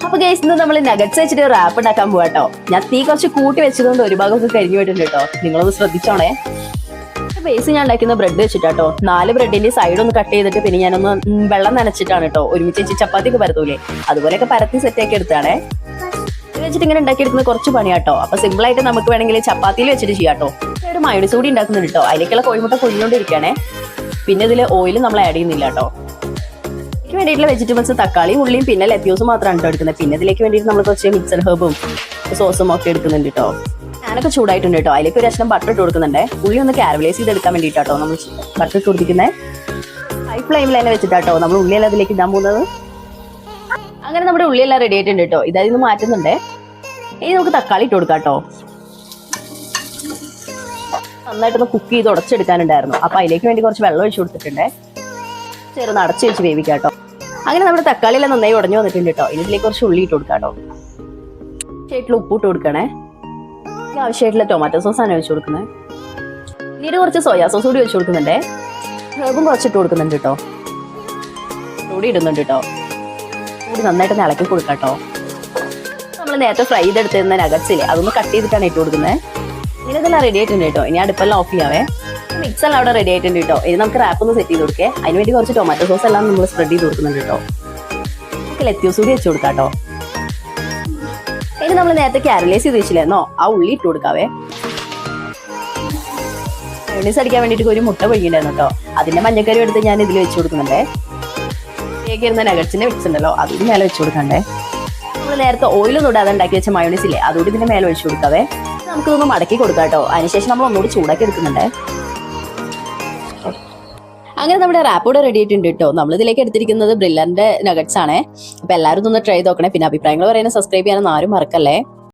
അപ്പൊ ഗൈസ് ഇന്ന് നമ്മൾ നഗറ്റ്സ് വെച്ചിട്ട് റാപ്പ് ഉണ്ടാക്കാൻ പോവാട്ടോ. ഞാൻ തീ കുറച്ച് കൂട്ടി വെച്ചതുകൊണ്ട് ഒരു ഭാഗമൊക്കെ കരിഞ്ഞു പോയിട്ടുണ്ട് കേട്ടോ. നിങ്ങളൊന്ന് ശ്രദ്ധിച്ചോണേ. ബേസ് ഞാൻ ഉണ്ടാക്കുന്ന ബ്രെഡ് വെച്ചിട്ടാട്ടോ. 4 ബ്രെഡിന്റെ സൈഡ് ഒന്ന് കട്ട് ചെയ്തിട്ട് പിന്നെ ഞാനൊന്ന് വെള്ളം നനച്ചിട്ടാണ് കേട്ടോ ഒരുമിച്ച് വെച്ച് ചപ്പാത്തി ഒക്കെ പരത്തൂലേ അതുപോലെയൊക്കെ പരത്തി സെറ്റ് ആക്കി എടുത്താണേ. ഇത് വെച്ചിട്ട് ഇങ്ങനെ ഉണ്ടാക്കിയെടുക്കുന്ന കുറച്ച് പണിയാട്ടോ. അപ്പൊ സിമ്പിൾ ആയിട്ട് നമുക്ക് വേണമെങ്കിൽ ചപ്പാത്തിയിൽ വെച്ചിട്ട് ചെയ്യാട്ടോ. ഒരു മയോണൈസ് കൂടി ഉണ്ടാക്കുന്നുണ്ട് കേട്ടോ. അതിലേക്കുള്ള കോഴിമുട്ട പൊഴിഞ്ഞുകൊണ്ടിരിക്കുകയാണേ. പിന്നെ ഇതിൽ ഓയിൽ നമ്മൾ ആഡ് ചെയ്യുന്നില്ല കേട്ടോ. ഇതിലേക്ക് വേണ്ടിയിട്ടുള്ള വെജിറ്റബിൾസ് തക്കാളി ഉള്ളിയും പിന്നെ ലെറ്റ്യൂസും മാത്രമാണ് കേട്ടോ എടുക്കുന്നത്. പിന്നെ ഇതിലേക്ക് വേണ്ടിയിട്ട് നമ്മൾ കുറച്ച് മിക്സഡ് ഹെർബും സോസും ഒക്കെ എടുക്കുന്നുണ്ട് കേട്ടോ. ഞാനൊക്കെ ചൂടായിട്ടുണ്ട് കേട്ടോ. അതിലേക്ക് ഒരു കഷ്ണം ബട്ടർ ഇട്ട് കൊടുക്കുന്നുണ്ട്. ഉള്ളി ഒന്ന് കാരമലൈസ് ചെയ്തെടുക്കാൻ വേണ്ടിയിട്ടോ നമ്മൾ ബട്ടർ ഇട്ട് കൊടുക്കുന്നത്. ഹൈ ഫ്ലെയിമിൽ തന്നെ വെച്ചിട്ടാട്ടോ നമ്മൾ ഉള്ളിയെല്ലാം അതിലേക്ക് ഇടാൻ പോകുന്നത്. അങ്ങനെ നമ്മുടെ ഉള്ളിയെല്ലാം റെഡി ആയിട്ടുണ്ട് കേട്ടോ. ഇതായത് മാറ്റുന്നുണ്ട്. ഇനി നമുക്ക് തക്കാളി ഇട്ട് കൊടുക്കാം കേട്ടോ. നന്നായിട്ടൊന്ന് കുക്ക് ചെയ്ത് ഉടച്ചെടുക്കാനുണ്ടായിരുന്നു. അപ്പൊ അതിലേക്ക് വേണ്ടി കുറച്ച് വെള്ളം ഒഴിച്ചു കൊടുത്തിട്ടുണ്ട്. ചെറുന്ന് അടച്ചു വെച്ച് വേവിക്കാം കേട്ടോ. അങ്ങനെ നമ്മുടെ തക്കാളിയെല്ലാം നന്നായി ഉടഞ്ഞു വന്നിട്ടുണ്ട് കേട്ടോ. ഇനി ഇതിലേക്ക് കുറച്ച് ഉള്ളി ഇട്ട് കൊടുക്കാം കേട്ടോ. ആവശ്യമായിട്ടുള്ള ഉപ്പ് ഇട്ട് കൊടുക്കണേ. ആവശ്യമായിട്ടുള്ള ടൊമാറ്റോ സോസാണ് വെച്ച് കൊടുക്കുന്നത്. പിന്നീട് കുറച്ച് സോയാ സോസ് കൂടി വെച്ച് കൊടുക്കുന്നുണ്ട്. ഹെർബും കുറച്ചിട്ട് കൊടുക്കുന്നുണ്ട് കേട്ടോ. കൂടി ഇടുന്നുണ്ട് കേട്ടോ. കൂടി നന്നായിട്ട് ഇളക്കി കൊടുക്കാം കേട്ടോ. നമ്മൾ നേരത്തെ ഫ്രൈ ചെയ്തെടുത്തിരുന്ന നഗറ്റ്സില്ലേ അതൊന്ന് കട്ട് ചെയ്തിട്ടാണ് ഇട്ട് കൊടുക്കുന്നത്. ഇനി ഇതെല്ലാം റെഡി ആയിട്ടുണ്ട് കേട്ടോ. ഇനി അടുപ്പെല്ലാം ഓഫ് ചെയ്യാവേ. മിക്സ് എല്ലാം അവിടെ റെഡി ആയിട്ടുണ്ട് കേട്ടോ. ഇനി നമുക്ക് റാപ്പ് ഒന്ന് സെറ്റ് ചെയ്ത് കൊടുക്കേ. അതിനുവേണ്ടി കുറച്ച് ടൊമാറ്റോ സോസ് എല്ലാം നമ്മൾ സ്പ്രെഡ് ചെയ്ത് കൊടുക്കുന്നുണ്ട് കേട്ടോ. നമുക്ക് ലെറ്റ്യൂസ് കൂടി വെച്ച് കൊടുക്കാം കേട്ടോ. ഇനി നമ്മൾ നേരത്തെ കാരമലൈസ് ചെയ്ത് വെച്ചില്ലായിരുന്നോ ആ ഉള്ളി ഇട്ട് കൊടുക്കാവേ. മയോണൈസ് അടിക്കാൻ വേണ്ടിയിട്ട് ഒരു മുട്ട പൊഴിയുണ്ടായിരുന്നു കേട്ടോ. അതിന്റെ മഞ്ഞക്കറി എടുത്ത് ഞാൻ ഇതിൽ വെച്ച് കൊടുക്കുന്നുണ്ടേ. കേക്ക് ഇരുന്ന നഗറ്റ്സിന്റെ മിക്സ് ഉണ്ടല്ലോ അതുകൂടി മേലെ വെച്ച് കൊടുക്കണ്ടേ. നമ്മൾ നേരത്തെ ഓയിലൊന്നും ഇടാതെ ഉണ്ടാക്കി വെച്ച മയോണൈസ് ഇല്ലേ അതുകൂടി ഇതിന്റെ മേലെ ഒഴിച്ചു കൊടുക്കാവേ. നമുക്കിതൊന്ന് മടക്കി കൊടുക്കാം കേട്ടോ. അതിനുശേഷം നമ്മൾ ഒന്നുകൂടി ചൂടാക്കി എടുക്കുന്നുണ്ടേ. അങ്ങനെ നമ്മുടെ റാപ്പ് കൂടെ റെഡി ആയിട്ടുണ്ട് കേട്ടോ. നമ്മൾ ഇതിലേക്ക് എടുത്തിരിക്കുന്നത് ബ്രില്ലറിന്റെ നഗറ്റ്സ് ആണ്. അപ്പൊ എല്ലാവരും ഒന്ന് ട്രൈ ചെയ്ത് നോക്കണേ. പിന്നെ അഭിപ്രായങ്ങൾ പറയുന്നത് സബ്സ്ക്രൈബ് ചെയ്യാനൊന്നും ആരും മറക്കല്ലേ.